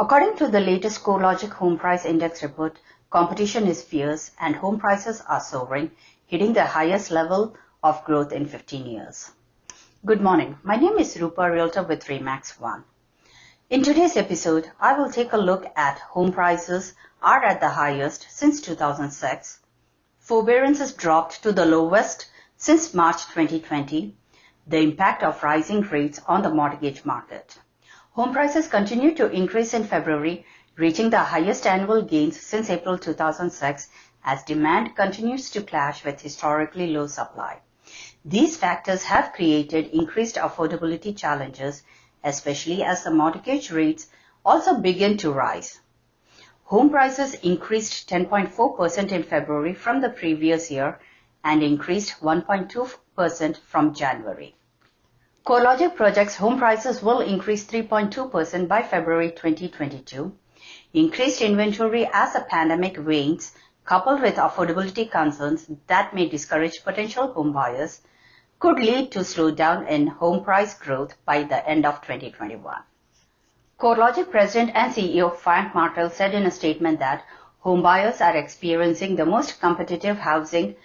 According to the latest CoreLogic Home Price Index report, competition is fierce and home prices are soaring, hitting the highest level of growth in 15 years. Good morning. My name is Rupa, Realtor with Remax One. In today's episode, I will take a look at home prices are at the highest since 2006. Forbearance has dropped to the lowest since March 2020. The impact of rising rates on the mortgage market. Home prices continue to increase in February, reaching the highest annual gains since April 2006 as demand continues to clash with historically low supply. These factors have created increased affordability challenges, especially as the mortgage rates also begin to rise. Home prices increased 10.4% in February from the previous year and increased 1.2% from January. CoreLogic projects home prices will increase 3.2% by February 2022. Increased inventory as the pandemic wanes, coupled with affordability concerns that may discourage potential home buyers, could lead to slowdown in home price growth by the end of 2021. CoreLogic President and CEO Frank Martel said in a statement that home buyers are experiencing the most competitive housing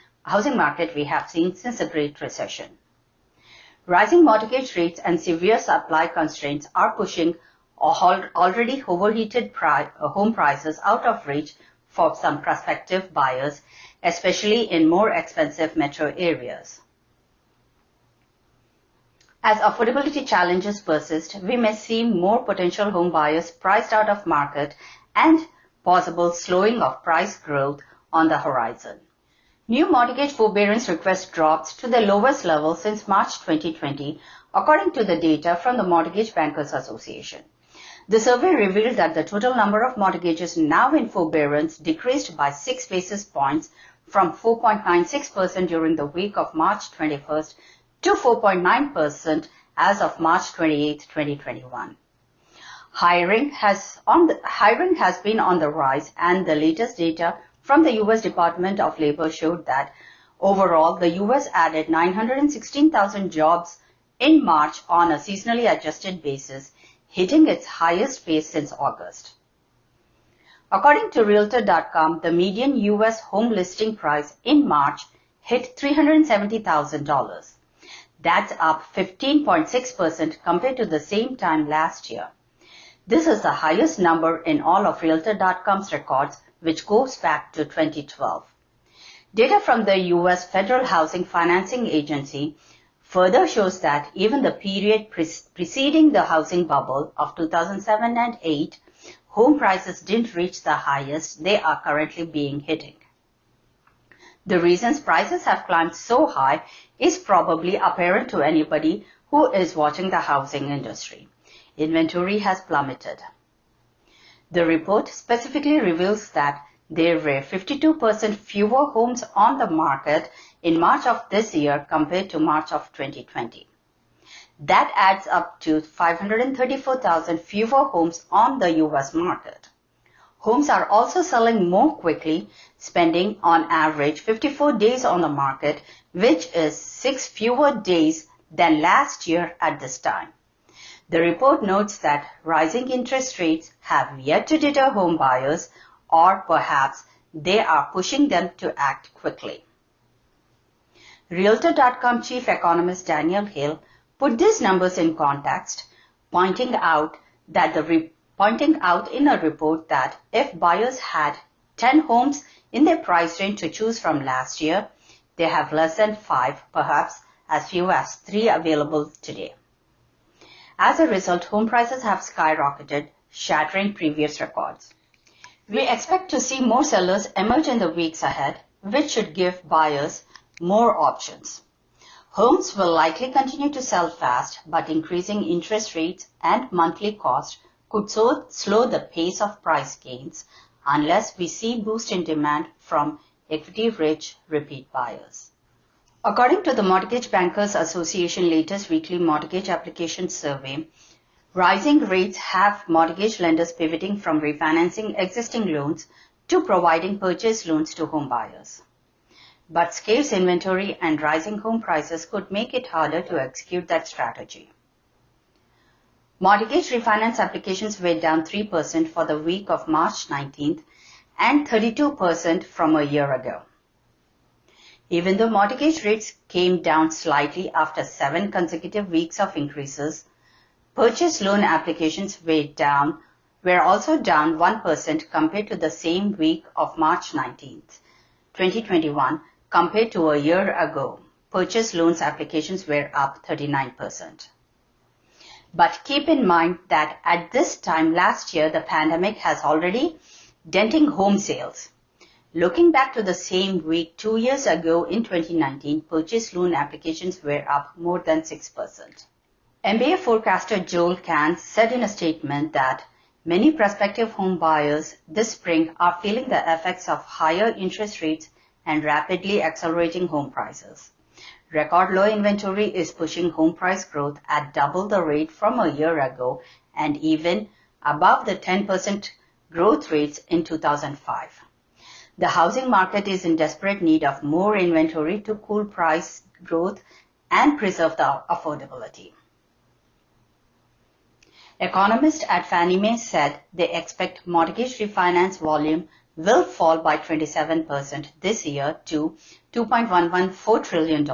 market we have seen since the Great Recession. Rising mortgage rates and severe supply constraints are pushing already overheated home prices out of reach for some prospective buyers, especially in more expensive metro areas. As affordability challenges persist, we may see more potential home buyers priced out of market and possible slowing of price growth on the horizon. New mortgage forbearance requests dropped to the lowest level since March 2020, according to the data from the Mortgage Bankers Association. The survey revealed that the total number of mortgages now in forbearance decreased by 6 basis points from 4.96% during the week of March 21st to 4.9% as of March 28, 2021. Hiring has been on the rise, and the latest data from the U.S. Department of Labor showed that overall the U.S. added 916,000 jobs in March on a seasonally adjusted basis, hitting its highest pace since August. According to Realtor.com, the median U.S. home listing price in March hit $370,000. That's up 15.6% compared to the same time last year. This is the highest number in all of Realtor.com's records, which goes back to 2012. Data from the U.S. Federal Housing Financing Agency further shows that even the period preceding the housing bubble of 2007 and 8, home prices didn't reach the highest they are currently hitting. The reasons prices have climbed so high is probably apparent to anybody who is watching the housing industry. Inventory has plummeted. The report specifically reveals that there were 52% fewer homes on the market in March of this year compared to March of 2020. That adds up to 534,000 fewer homes on the U.S. market. Homes are also selling more quickly, spending on average 54 days on the market, which is 6 fewer days than last year at this time. The report notes that rising interest rates have yet to deter home buyers, or perhaps they are pushing them to act quickly. Realtor.com chief economist Daniel Hill put these numbers in context, pointing out in a report that if buyers had 10 homes in their price range to choose from last year, they have less than 5, perhaps as few as 3 available today. As a result, home prices have skyrocketed, shattering previous records. We expect to see more sellers emerge in the weeks ahead, which should give buyers more options. Homes will likely continue to sell fast, but increasing interest rates and monthly cost could slow the pace of price gains unless we see boost in demand from equity-rich repeat buyers. According to the Mortgage Bankers Association latest weekly mortgage application survey, rising rates have mortgage lenders pivoting from refinancing existing loans to providing purchase loans to home buyers. But scarce inventory and rising home prices could make it harder to execute that strategy. Mortgage refinance applications were down 3% for the week of March 19th and 32% from a year ago. Even though mortgage rates came down slightly after 7 consecutive weeks of increases, purchase loan applications were also down 1% compared to the same week of March 19th, 2021 compared to a year ago. Purchase loans applications were up 39%. But keep in mind that at this time last year, the pandemic has already denting home sales. Looking back to the same week 2 years ago in 2019, purchase loan applications were up more than 6%. MBA forecaster Joel Kahn said in a statement that many prospective home buyers this spring are feeling the effects of higher interest rates and rapidly accelerating home prices. Record low inventory is pushing home price growth at double the rate from a year ago and even above the 10% growth rates in 2005. The housing market is in desperate need of more inventory to cool price growth and preserve the affordability. Economists at Fannie Mae said they expect mortgage refinance volume will fall by 27% this year to $2.114 trillion.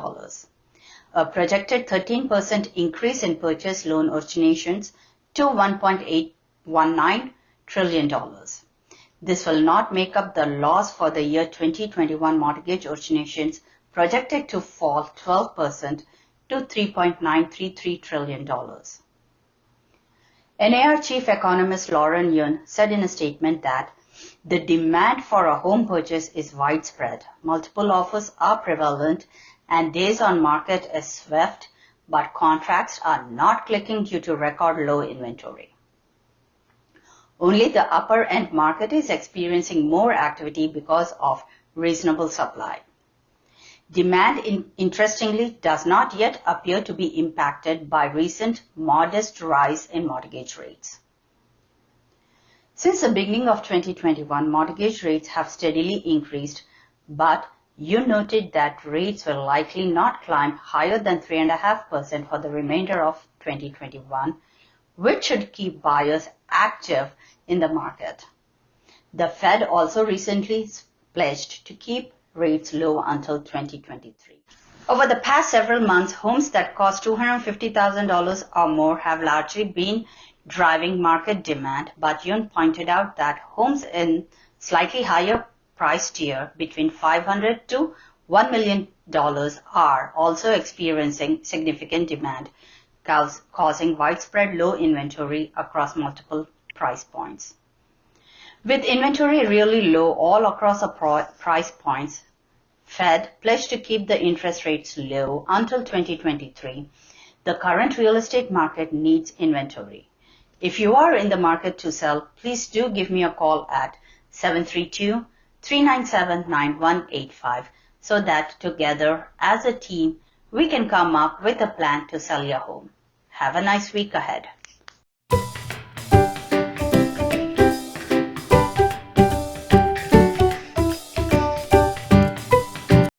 A projected 13% increase in purchase loan originations to $1.819 trillion. This will not make up the loss for the year 2021 mortgage originations projected to fall 12% to $3.933 trillion. NAR Chief Economist Lauren Yun said in a statement that the demand for a home purchase is widespread. Multiple offers are prevalent and days on market is swift, but contracts are not clicking due to record low inventory. Only the upper end market is experiencing more activity because of reasonable supply. Demand, interestingly, does not yet appear to be impacted by recent modest rise in mortgage rates. Since the beginning of 2021, mortgage rates have steadily increased, but you noted that rates will likely not climb higher than 3.5% for the remainder of 2021, which should keep buyers active in the market. The Fed also recently pledged to keep rates low until 2023. Over the past several months, homes that cost $250,000 or more have largely been driving market demand, but Yun pointed out that homes in slightly higher price tier between $500 to $1 million are also experiencing significant demand, causing widespread low inventory across multiple price points. With inventory really low all across the price points, Fed pledged to keep the interest rates low until 2023. The current real estate market needs inventory. If you are in the market to sell, please do give me a call at 732-397-9185 so that together as a team we can come up with a plan to sell your home. Have a nice week ahead.